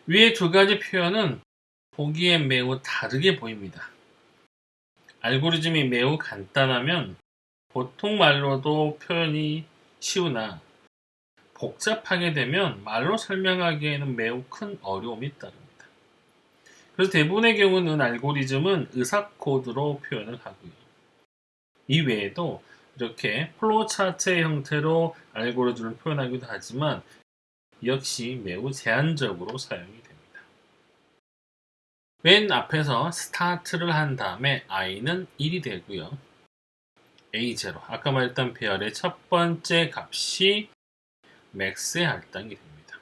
위의 두 가지 표현은 보기에 매우 다르게 보입니다. 알고리즘이 매우 간단하면 보통 말로도 표현이 쉬우나 복잡하게 되면 말로 설명하기에는 매우 큰 어려움이 따릅니다. 그래서 대부분의 경우는 알고리즘은 의사 코드로 표현을 하고요. 이 외에도 이렇게 플로우 차트의 형태로 알고리즘을 표현하기도 하지만 역시 매우 제한적으로 사용이 됩니다. 맨 앞에서 스타트를 한 다음에 i는 1이 되고요. A0, 아까 말했던 배열의 첫 번째 값이 max의 할당이 됩니다.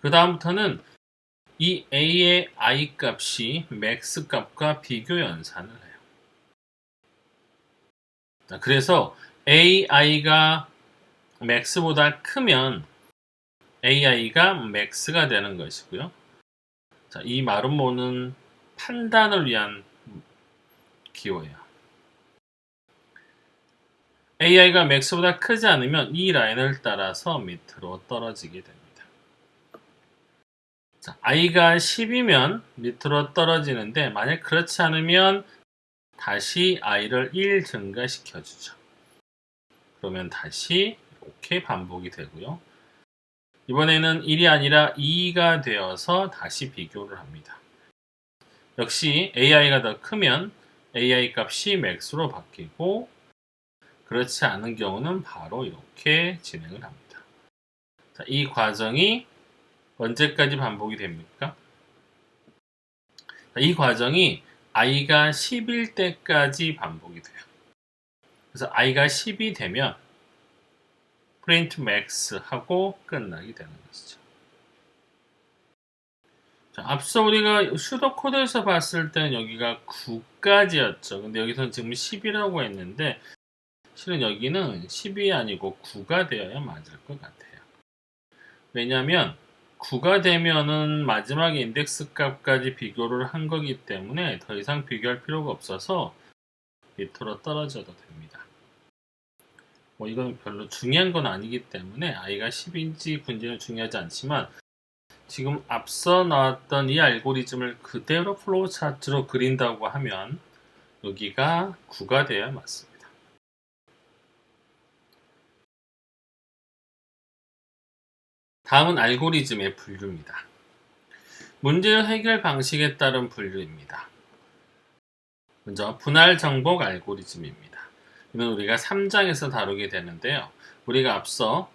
그 다음부터는 이 a의 i 값이 max 값과 비교 연산을 해요. 그래서 ai가 max보다 크면 ai가 max가 되는 것이고요. 자, 이 마름모는 판단을 위한 기호예요. ai가 max보다 크지 않으면 이 라인을 따라서 밑으로 떨어지게 됩니다. 자, i가 10이면 밑으로 떨어지는데 만약 그렇지 않으면 다시 i를 1 증가시켜 주죠. 그러면 다시 이렇게 반복이 되고요. 이번에는 1이 아니라 2가 되어서 다시 비교를 합니다. 역시 ai가 더 크면 ai 값이 max로 바뀌고 그렇지 않은 경우는 바로 이렇게 진행을 합니다. 자, 이 과정이 언제까지 반복이 됩니까? 자, 이 과정이 i가 10일 때까지 반복이 돼요. 그래서 i가 10이 되면 print max 하고 끝나게 되는 것이죠. 자, 앞서 우리가 슈도 코드에서 봤을 때는 여기가 9까지였죠. 근데 여기서는 지금 10이라고 했는데 실은 여기는 10이 아니고 9가 되어야 맞을 것 같아요. 왜냐하면 9가 되면은 마지막 인덱스 값까지 비교를 한 거기 때문에 더 이상 비교할 필요가 없어서 밑으로 떨어져도 됩니다. 뭐 이건 별로 중요한 건 아니기 때문에 i가 10인지 9인지는 중요하지 않지만 지금 앞서 나왔던 이 알고리즘을 그대로 플로우 차트로 그린다고 하면 여기가 9가 되어야 맞습니다. 다음은 알고리즘의 분류입니다. 문제의 해결 방식에 따른 분류입니다. 먼저 분할 정복 알고리즘입니다. 이는 우리가 3장에서 다루게 되는데요. 우리가 앞서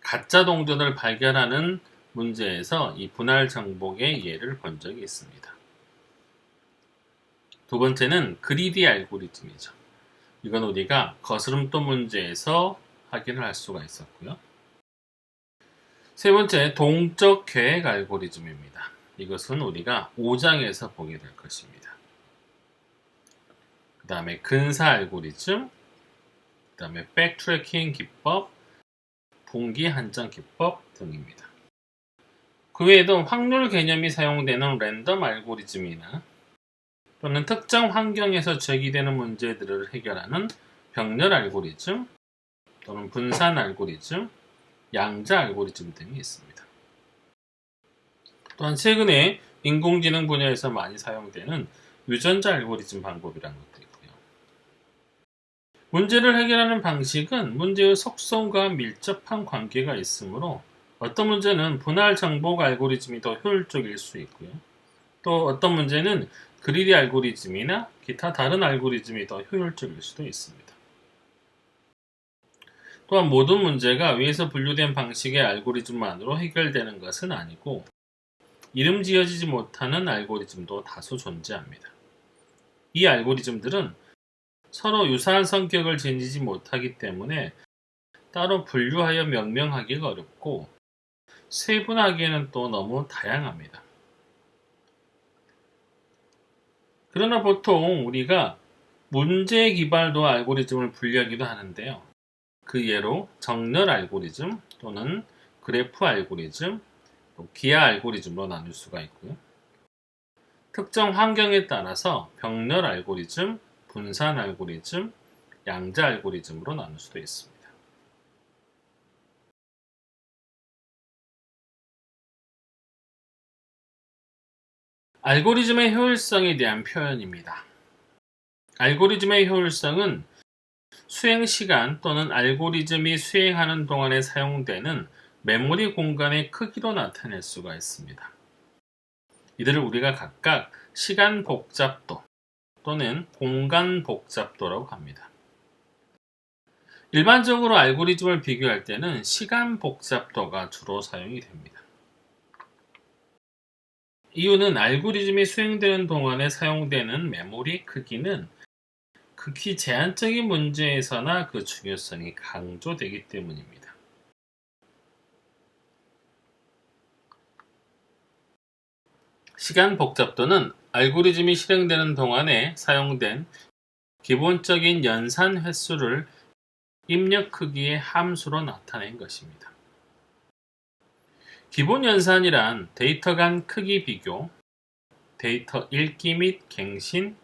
가짜 동전을 발견하는 문제에서 이 분할 정복의 예를 본 적이 있습니다. 두 번째는 그리디 알고리즘이죠. 이건 우리가 거스름돈 문제에서 확인을 할 수가 있었고요. 세 번째, 동적 계획 알고리즘입니다. 이것은 우리가 5장에서 보게 될 것입니다. 그 다음에 근사 알고리즘, 그 다음에 백트래킹 기법, 분기 한정 기법 등입니다. 그 외에도 확률 개념이 사용되는 랜덤 알고리즘이나 또는 특정 환경에서 제기되는 문제들을 해결하는 병렬 알고리즘 또는 분산 알고리즘, 양자 알고리즘 등이 있습니다. 또한 최근에 인공지능 분야에서 많이 사용되는 유전자 알고리즘 방법이라는 것도 있고요. 문제를 해결하는 방식은 문제의 속성과 밀접한 관계가 있으므로 어떤 문제는 분할 정복 알고리즘이 더 효율적일 수 있고요. 또 어떤 문제는 그리디 알고리즘이나 기타 다른 알고리즘이 더 효율적일 수도 있습니다. 또한 모든 문제가 위에서 분류된 방식의 알고리즘만으로 해결되는 것은 아니고 이름 지어지지 못하는 알고리즘도 다수 존재합니다. 이 알고리즘들은 서로 유사한 성격을 지니지 못하기 때문에 따로 분류하여 명명하기가 어렵고 세분화하기에는 또 너무 다양합니다. 그러나 보통 우리가 문제 기반으로 알고리즘을 분류하기도 하는데요. 그 예로 정렬 알고리즘 또는 그래프 알고리즘, 또 기하 알고리즘으로 나눌 수가 있고요. 특정 환경에 따라서 병렬 알고리즘, 분산 알고리즘, 양자 알고리즘으로 나눌 수도 있습니다. 알고리즘의 효율성에 대한 표현입니다. 알고리즘의 효율성은 수행 시간 또는 알고리즘이 수행하는 동안에 사용되는 메모리 공간의 크기로 나타낼 수가 있습니다. 이들을 우리가 각각 시간 복잡도 또는 공간 복잡도라고 합니다. 일반적으로 알고리즘을 비교할 때는 시간 복잡도가 주로 사용이 됩니다. 이유는 알고리즘이 수행되는 동안에 사용되는 메모리 크기는 극히 제한적인 문제에서나 그 중요성이 강조되기 때문입니다. 시간 복잡도는 알고리즘이 실행되는 동안에 사용된 기본적인 연산 횟수를 입력 크기의 함수로 나타낸 것입니다. 기본 연산이란 데이터 간 크기 비교, 데이터 읽기 및 갱신,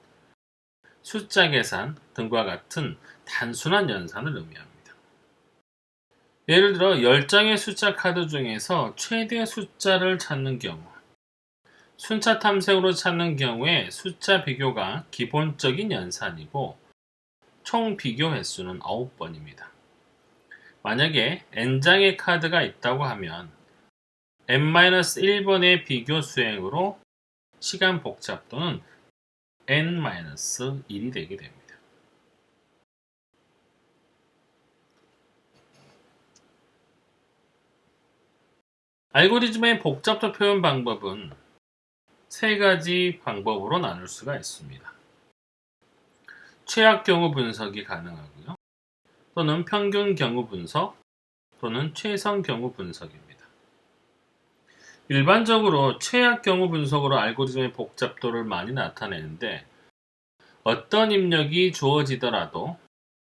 숫자 계산 등과 같은 단순한 연산을 의미합니다. 예를 들어 10장의 숫자 카드 중에서 최대 숫자를 찾는 경우, 순차 탐색으로 찾는 경우에 숫자 비교가 기본적인 연산이고 총 비교 횟수는 9번입니다. 만약에 n장의 카드가 있다고 하면 n-1번의 비교 수행으로 시간 복잡도는 n-1이 되게 됩니다. 알고리즘의 복잡도 표현 방법은 세 가지 방법으로 나눌 수가 있습니다. 최악 경우 분석이 가능하고요. 또는 평균 경우 분석, 또는 최선 경우 분석입니다. 일반적으로 최악 경우 분석으로 알고리즘의 복잡도를 많이 나타내는데 어떤 입력이 주어지더라도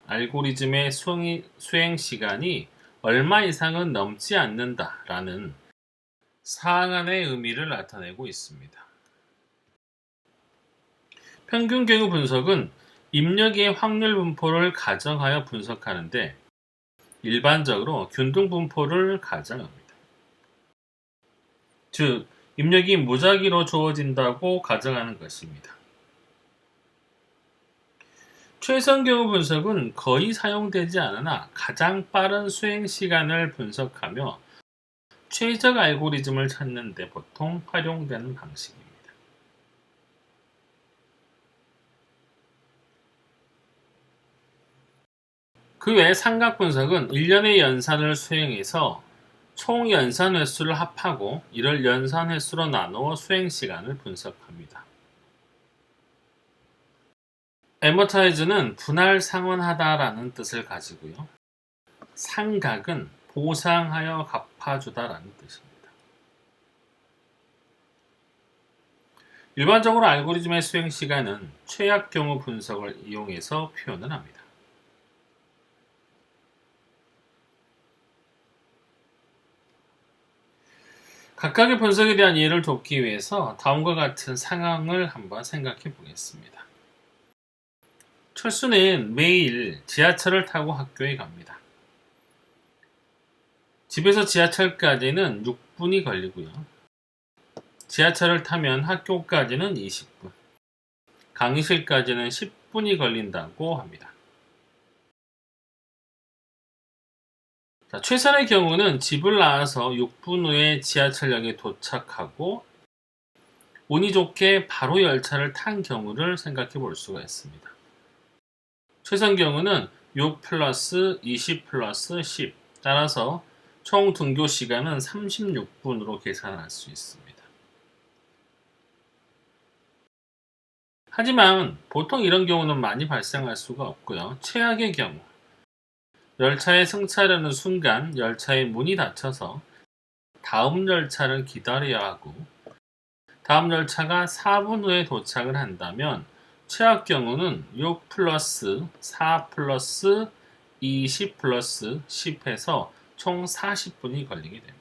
알고리즘의 수행 시간이 얼마 이상은 넘지 않는다라는 상한의 의미를 나타내고 있습니다. 평균 경우 분석은 입력의 확률 분포를 가정하여 분석하는데 일반적으로 균등 분포를 가정합니다. 즉, 입력이 무작위로 주어진다고 가정하는 것입니다. 최선 경우 분석은 거의 사용되지 않으나 가장 빠른 수행 시간을 분석하며 최적 알고리즘을 찾는 데 보통 활용되는 방식입니다. 그 외 삼각 분석은 일련의 연산을 수행해서 총 연산 횟수를 합하고 이를 연산 횟수로 나누어 수행 시간을 분석합니다. 애머타이즈는 분할 상환하다라는 뜻을 가지고요. 상각은 보상하여 갚아주다라는 뜻입니다. 일반적으로 알고리즘의 수행 시간은 최악 경우 분석을 이용해서 표현을 합니다. 각각의 분석에 대한 이해를 돕기 위해서 다음과 같은 상황을 한번 생각해 보겠습니다. 철수는 매일 지하철을 타고 학교에 갑니다. 집에서 지하철까지는 6분이 걸리고요. 지하철을 타면 학교까지는 20분, 강의실까지는 10분이 걸린다고 합니다. 자, 최선의 경우는 집을 나와서 6분 후에 지하철역에 도착하고 운이 좋게 바로 열차를 탄 경우를 생각해 볼 수가 있습니다. 최선 경우는 6 플러스 20 플러스 10 따라서 총 등교 시간은 36분으로 계산할 수 있습니다. 하지만 보통 이런 경우는 많이 발생할 수가 없고요. 최악의 경우 열차에 승차하려는 순간 열차의 문이 닫혀서 다음 열차를 기다려야 하고 다음 열차가 4분 후에 도착을 한다면 최악 경우는 6 플러스 4 플러스 20 플러스 10 해서 총 40분이 걸리게 됩니다.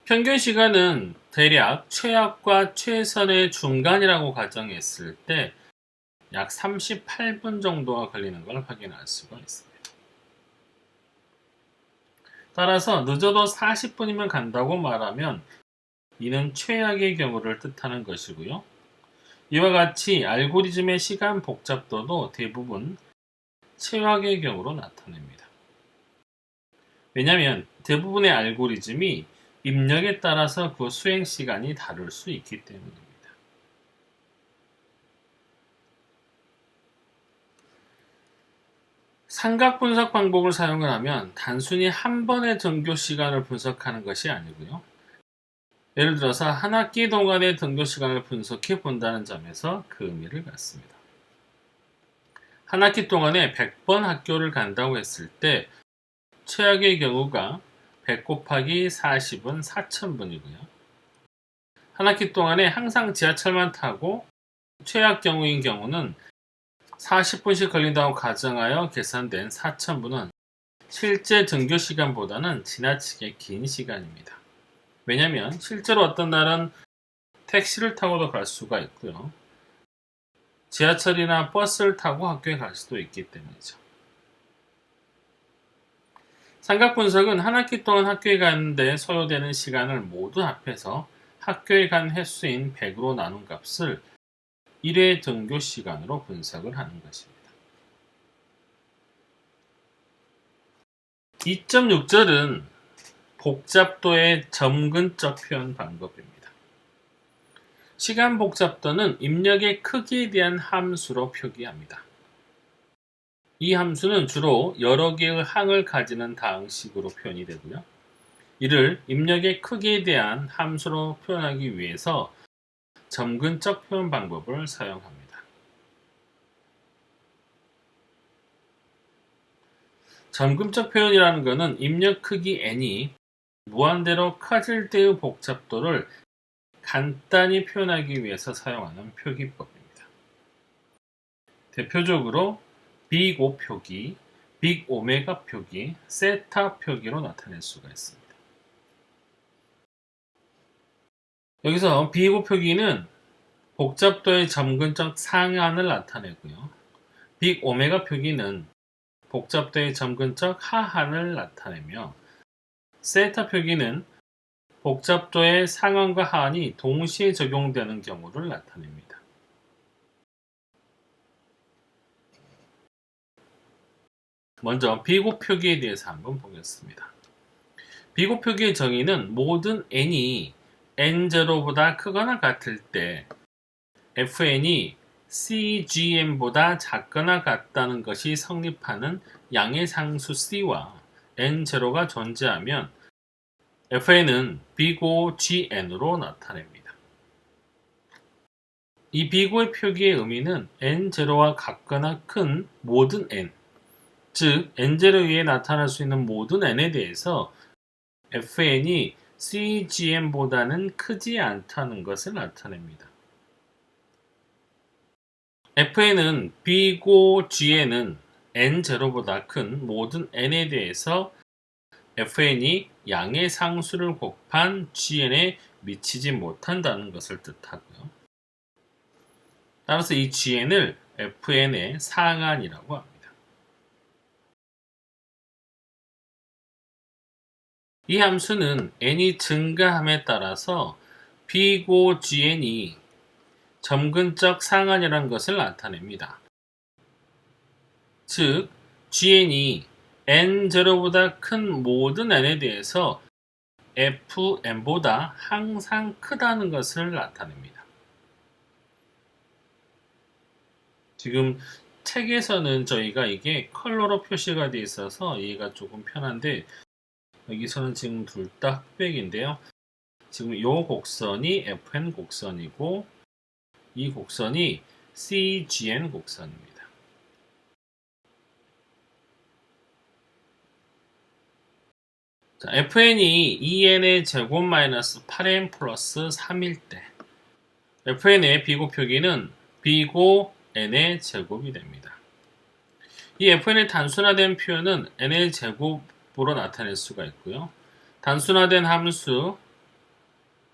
평균 시간은 대략 최악과 최선의 중간이라고 가정했을 때 약 38분 정도가 걸리는 걸 확인할 수가 있습니다. 따라서 늦어도 40분이면 간다고 말하면 이는 최악의 경우를 뜻하는 것이고요. 이와 같이 알고리즘의 시간 복잡도도 대부분 최악의 경우로 나타냅니다. 왜냐하면 대부분의 알고리즘이 입력에 따라서 그 수행 시간이 다를 수 있기 때문입니다. 삼각 분석 방법을 사용을 하면 단순히 한 번의 등교 시간을 분석하는 것이 아니고요. 예를 들어서 한 학기 동안의 등교 시간을 분석해 본다는 점에서 그 의미를 갖습니다. 한 학기 동안에 100번 학교를 간다고 했을 때 최악의 경우가 100 곱하기 40은 4000분이고요. 한 학기 동안에 항상 지하철만 타고 최악 경우인 경우는 40분씩 걸린다고 가정하여 계산된 4000분은 실제 등교 시간보다는 지나치게 긴 시간입니다. 왜냐하면 실제로 어떤 날은 택시를 타고도 갈 수가 있고요. 지하철이나 버스를 타고 학교에 갈 수도 있기 때문이죠. 삼각 분석은 한 학기 동안 학교에 가는데 소요되는 시간을 모두 합해서 학교에 간 횟수인 100으로 나눈 값을 1회 등교 시간으로 분석을 하는 것입니다. 2.6절은 복잡도의 점근적 표현 방법입니다. 시간 복잡도는 입력의 크기에 대한 함수로 표기합니다. 이 함수는 주로 여러 개의 항을 가지는 다항식으로 표현이 되고요. 이를 입력의 크기에 대한 함수로 표현하기 위해서 점근적 표현 방법을 사용합니다. 점근적 표현이라는 것은 입력 크기 n이 무한대로 커질 때의 복잡도를 간단히 표현하기 위해서 사용하는 표기법입니다. 대표적으로 빅5 표기, 빅오메가 표기, 세타 표기로 나타낼 수가 있습니다. 여기서 빅5 표기는 복잡도의 점근적 상한을 나타내고요. 빅오메가 표기는 복잡도의 점근적 하한을 나타내며 세타 표기는 복잡도의 상한과 하한이 동시에 적용되는 경우를 나타냅니다. 먼저 빅5 표기에 대해서 한번 보겠습니다. 빅5 표기의 정의는 모든 n이 n0보다 크거나 같을 때 fn이 cgm보다 작거나 같다는 것이 성립하는 양의 상수 c와 n0가 존재하면 fn은 빅5gn으로 나타냅니다. 이 빅5의 표기의 의미는 n0와 같거나 큰 모든 n, 즉 n0 위에 나타날 수 있는 모든 n에 대해서 fn이 cgm보다는 크지 않다는 것을 나타냅니다. fn은 빅5gn은 n0보다 큰 모든 n에 대해서 fn이 양의 상수를 곱한 gn에 미치지 못한다는 것을 뜻하고요. 따라서 이 gn을 fn의 상한이라고 합니다. 이 함수는 n이 증가함에 따라서 빅5gn이 점근적 상한이라는 것을 나타냅니다. 즉, gn이 n0보다 큰 모든 n에 대해서 fn보다 항상 크다는 것을 나타냅니다. 지금 책에서는 저희가 이게 컬러로 표시가 되어 있어서 이해가 조금 편한데 여기서는 지금 둘 다 흑백인데요. 지금 이 곡선이 fn 곡선이고 이 곡선이 cgn 곡선입니다. 자, fn이 2n의 제곱 마이너스 8n 플러스 3일 때 fn의 비곱 표기는 비고 n의 제곱이 됩니다. 이 fn의 단순화된 표현은 n의 제곱으로 나타낼 수가 있고요. 단순화된 함수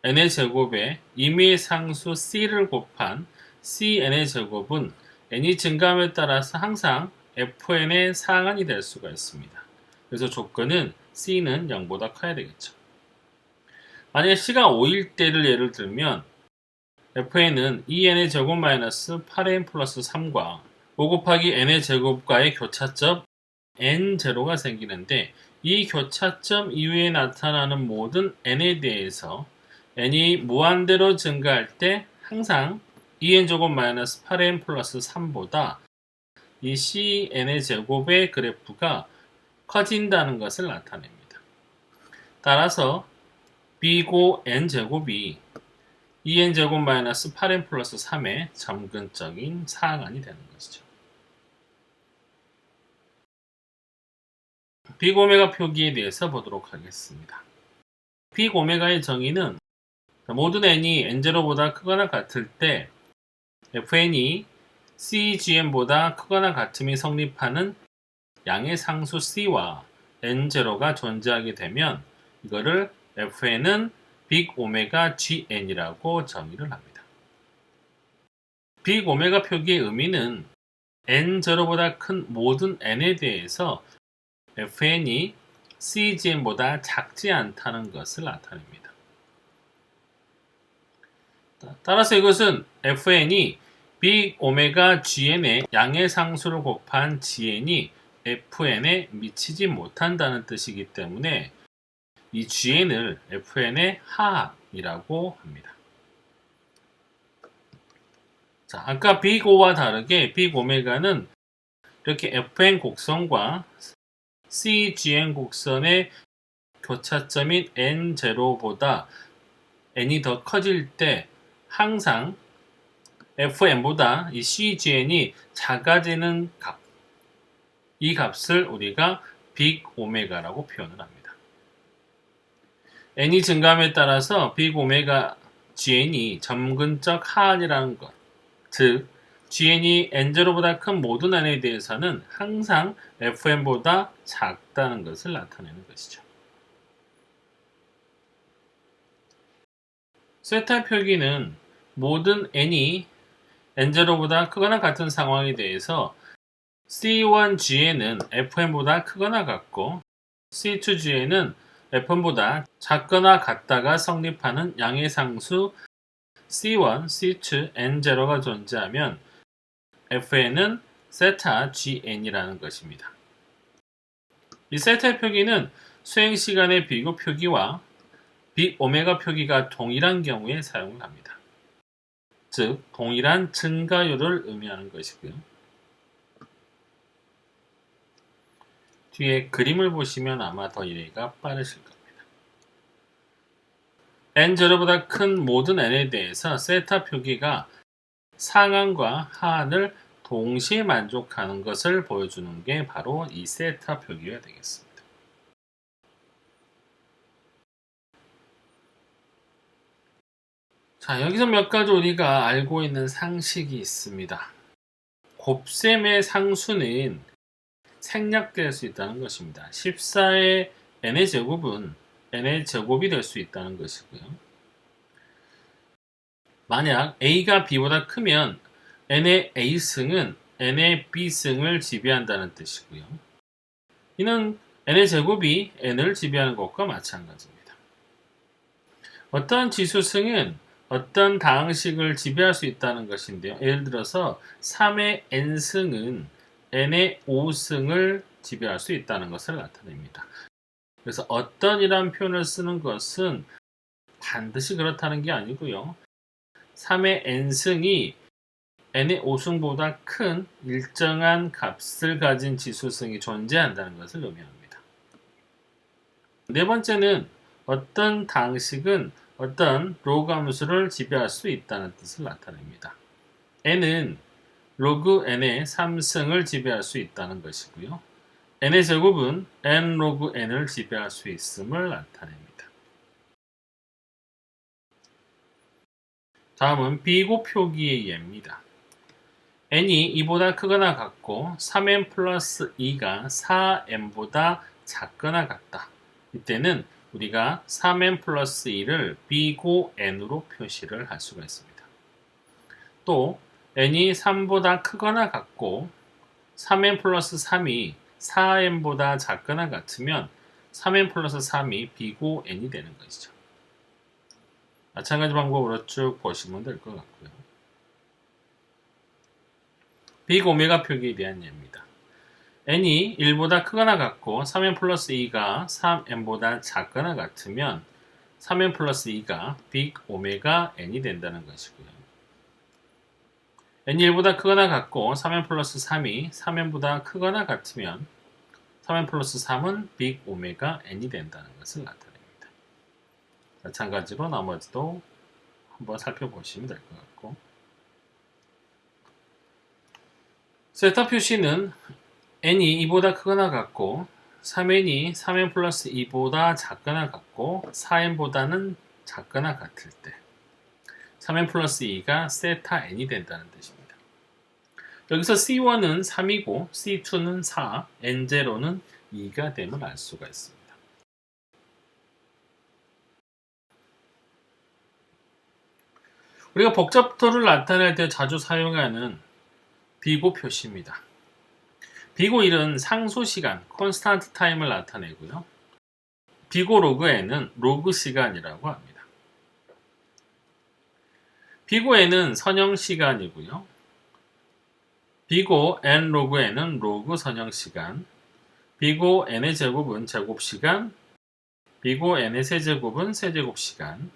n의 제곱에 임의의 상수 c를 곱한 cn의 제곱은 n이 증가함에 따라서 항상 fn의 상한이 될 수가 있습니다. 그래서 조건은 c는 0보다 커야 되겠죠. 만약에 c가 5일 때를 예를 들면 fn은 2n의 제곱 마이너스 8n 플러스 3과 5 곱하기 n의 제곱과의 교차점 n0가 생기는데 이 교차점 이후에 나타나는 모든 n에 대해서 n이 무한대로 증가할 때 항상 2n 제곱 마이너스 8n 플러스 3보다 이 cn의 제곱의 그래프가 커진다는 것을 나타냅니다. 따라서 b고 n제곱이 2n 제곱 마이너스 8n 플러스 3의 점근적인 사항안이 되는 것이죠. 빅 오메가 표기에 대해서 보도록 하겠습니다. 빅 오메가의 정의는 모든 n이 n0보다 크거나 같을 때 fn이 cgm보다 크거나 같음이 성립하는 양의 상수 c와 n0가 존재하게 되면 이거를 fn은 빅 오메가 gn이라고 정의를 합니다. 빅 오메가 표기의 의미는 n0보다 큰 모든 n에 대해서 fn이 cgm보다 작지 않다는 것을 나타냅니다. 따라서 이것은 fn이 빅 오메가 gn의 양의 상수를 곱한 gn이 fn에 미치지 못한다는 뜻이기 때문에 이 gn을 fn의 하합이라고 합니다. 자, 아까 빅 O와 다르게 빅 오메가는 이렇게 fn 곡선과 cgn 곡선의 교차점인 n0보다 n이 더 커질 때 항상 fn보다 이 cgn이 작아지는 값, 이 값을 우리가 빅 오메가라고 표현을 합니다. n이 증가함에 따라서 빅 오메가 gn이 점근적 하한이라는 것, 즉 gn이 n0보다 큰 모든 n에 대해서는 항상 fn보다 작다는 것을 나타내는 것이죠. 세타 표기는 모든 n이 n0보다 크거나 같은 상황에 대해서 C1gn은 fn보다 크거나 같고 C2gn은 fn보다 작거나 같다가 성립하는 양의 상수 C1, C2, n0가 존재하면 fn은 세타 gn이라는 것입니다. 이 세타 표기는 수행시간의 비교 표기와 빅 오메가 표기가 동일한 경우에 사용을 합니다. 즉, 동일한 증가율을 의미하는 것이고요. 뒤에 그림을 보시면 아마 더 이해가 빠르실 겁니다. n0보다 큰 모든 n에 대해서 세타 표기가 상한과 하한을 동시에 만족하는 것을 보여주는 게 바로 이 세타 표기가 되겠습니다. 자, 여기서 몇 가지 우리가 알고 있는 상식이 있습니다. 곱셈의 상수는 생략될 수 있다는 것입니다. 14의 n의 제곱은 n의 제곱이 될 수 있다는 것이고요. 만약 a가 b보다 크면 n의 a승은 n의 b승을 지배한다는 뜻이고요. 이는 n의 제곱이 n을 지배하는 것과 마찬가지입니다. 어떤 지수승은 어떤 다항식을 지배할 수 있다는 것인데요. 예를 들어서 3의 n승은 n의 5승을 지배할 수 있다는 것을 나타냅니다. 그래서 어떤이란 표현을 쓰는 것은 반드시 그렇다는 게 아니고요. 3의 n승이 n의 5승보다 큰 일정한 값을 가진 지수승이 존재한다는 것을 의미합니다. 네 번째는 어떤 다항식은 어떤 로그 함수를 지배할 수 있다는 뜻을 나타냅니다. n은 로그 n의 3승을 지배할 수 있다는 것이고요. n의 제곱은 n 로그 n을 지배할 수 있음을 나타냅니다. 다음은 비고 표기의 예입니다. n이 2보다 크거나 같고 3n 플러스 2가 4n보다 작거나 같다. 이때는 우리가 3n 플러스 2를 b고 n으로 표시를 할 수가 있습니다. 또 n이 3보다 크거나 같고 3n 플러스 3이 4n보다 작거나 같으면 3n 플러스 3이 b고 n이 되는 것이죠. 마찬가지 방법으로 쭉 보시면 될 것 같고요. 빅 오메가 표기에 대한 예입니다. n이 1보다 크거나 같고 3n 플러스 2가 3n보다 작거나 같으면 3n 플러스 2가 빅 오메가 n이 된다는 것이고요. n이 1보다 크거나 같고 3n 플러스 3이 3n보다 크거나 같으면 3n 플러스 3은 빅 오메가 n이 된다는 것을 나타냅니다. 마찬가지로 나머지도 한번 살펴보시면 될 것 같고, 세타 표시는 n이 2보다 크거나 같고 3n이 3n 플러스 2보다 작거나 같고 4n보다는 작거나 같을 때 3n 플러스 2가 세타 n이 된다는 뜻입니다. 여기서 C1은 3이고 C2는 4, N0는 2가 됨을 알 수가 있습니다. 우리가 복잡도를 나타낼 때 자주 사용하는 비고 표시입니다. 비고 1은 상수시간, 콘스탄트 타임을 나타내고요. 비고 로그 n은 로그 시간이라고 합니다. 비고 n은 선형 시간이고요. 비고 n 로그 n은 로그 선형 시간, 비고 n의 제곱은 제곱 시간, 비고 n의 세제곱은 세제곱 시간,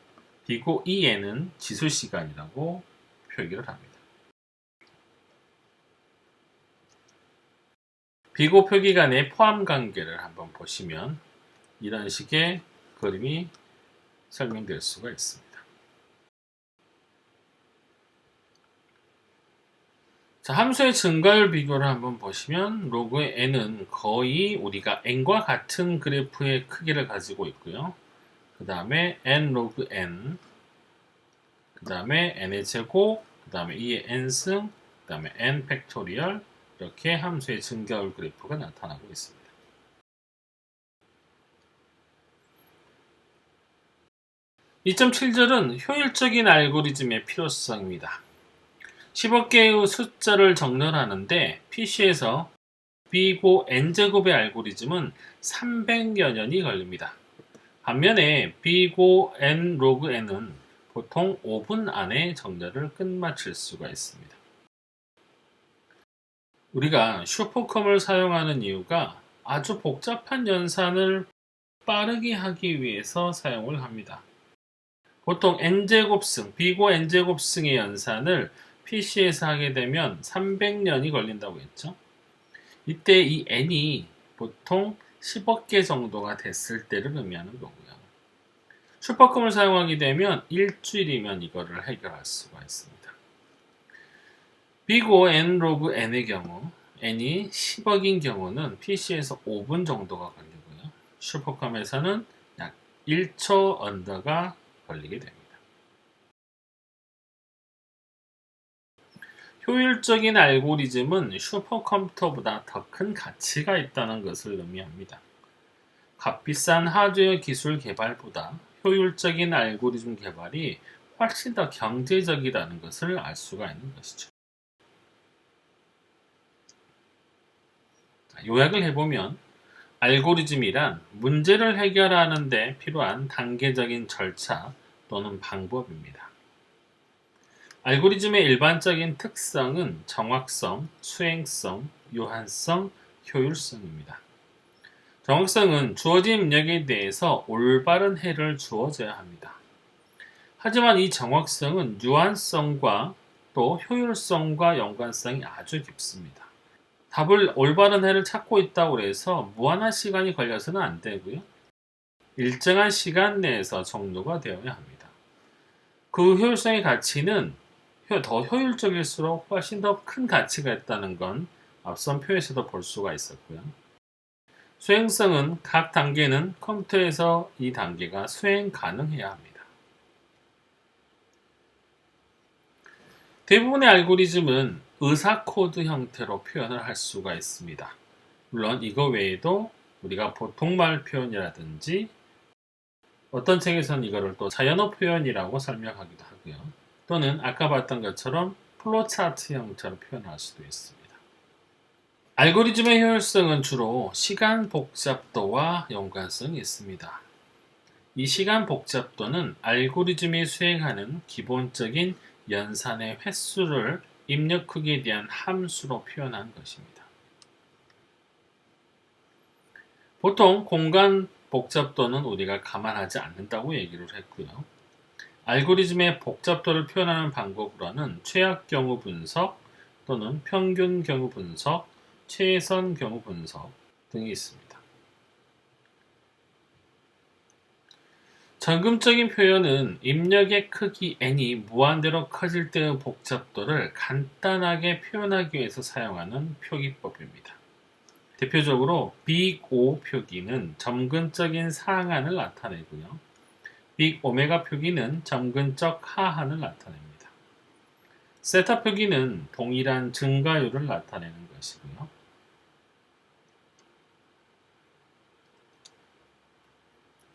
비고 2n은 지수 시간이라고 표기를 합니다. 비고 표기 간의 포함 관계를 한번 보시면 이런 식의 그림이 설명될 수가 있습니다. 자, 함수의 증가율 비교를 한번 보시면 로그의 n은 거의 우리가 n과 같은 그래프의 크기를 가지고 있고요. 그 다음에 n 로그 n, 그 다음에 n의 제곱, 그 다음에 2의 n승, 그 다음에 n 팩토리얼, 이렇게 함수의 증가율 그래프가 나타나고 있습니다. (2.7절은) 효율적인 알고리즘의 필요성입니다. 10억 개의 숫자를 정렬하는데 PC에서 B고 N제곱의 알고리즘은 300여 년이 걸립니다. 반면에 B고 N 로그 N은 보통 5분 안에 정렬을 끝마칠 수가 있습니다. 우리가 슈퍼컴을 사용하는 이유가 아주 복잡한 연산을 빠르게 하기 위해서 사용을 합니다. 보통 N제곱승, B고 N제곱승의 연산을 PC에서 하게 되면 300년이 걸린다고 했죠. 이때 이 n이 보통 10억 개 정도가 됐을 때를 의미하는 거고요. 슈퍼컴을 사용하게 되면 일주일이면 이거를 해결할 수가 있습니다. B고 n 로그 n의 경우 n이 10억인 경우는 PC에서 5분 정도가 걸리고요. 슈퍼컴에서는 약 1초 언더가 걸리게 됩니다. 효율적인 알고리즘은 슈퍼컴퓨터보다 더 큰 가치가 있다는 것을 의미합니다. 값비싼 하드웨어 기술 개발보다 효율적인 알고리즘 개발이 훨씬 더 경제적이라는 것을 알 수가 있는 것이죠. 요약을 해보면 알고리즘이란 문제를 해결하는 데 필요한 단계적인 절차 또는 방법입니다. 알고리즘의 일반적인 특성은 정확성, 수행성, 유한성, 효율성입니다. 정확성은 주어진 입력에 대해서 올바른 해를 주어져야 합니다. 하지만 이 정확성은 유한성과 또 효율성과 연관성이 아주 깊습니다. 답을 올바른 해를 찾고 있다고 해서 무한한 시간이 걸려서는 안 되고요. 일정한 시간 내에서 종료가 되어야 합니다. 그 효율성의 가치는 더 효율적일수록 훨씬 더 큰 가치가 있다는 건 앞선 표에서도 볼 수가 있었고요. 수행성은 각 단계는 컴퓨터에서 이 단계가 수행 가능해야 합니다. 대부분의 알고리즘은 의사 코드 형태로 표현을 할 수가 있습니다. 물론 이거 외에도 우리가 보통말 표현이라든지 어떤 책에서는 이거를 또 자연어 표현이라고 설명하기도 하고요. 또는 아까 봤던 것처럼 플로차트 형태로 표현할 수도 있습니다. 알고리즘의 효율성은 주로 시간 복잡도와 연관성이 있습니다. 이 시간 복잡도는 알고리즘이 수행하는 기본적인 연산의 횟수를 입력 크기에 대한 함수로 표현한 것입니다. 보통 공간 복잡도는 우리가 감안하지 않는다고 얘기를 했고요. 알고리즘의 복잡도를 표현하는 방법으로는 최악 경우 분석 또는 평균 경우 분석, 최선 경우 분석 등이 있습니다. 점금적인 표현은 입력의 크기 n이 무한대로 커질 때의 복잡도를 간단하게 표현하기 위해서 사용하는 표기법입니다. 대표적으로 빅 O 표기는 점근적인 상한을 나타내고요. 빅 오메가 표기는 점근적 하한을 나타냅니다. 세타 표기는 동일한 증가율을 나타내는 것이고요.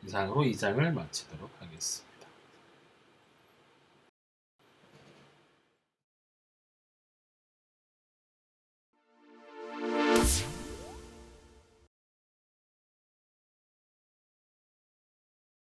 이상으로 2장을 마치도록 하겠습니다.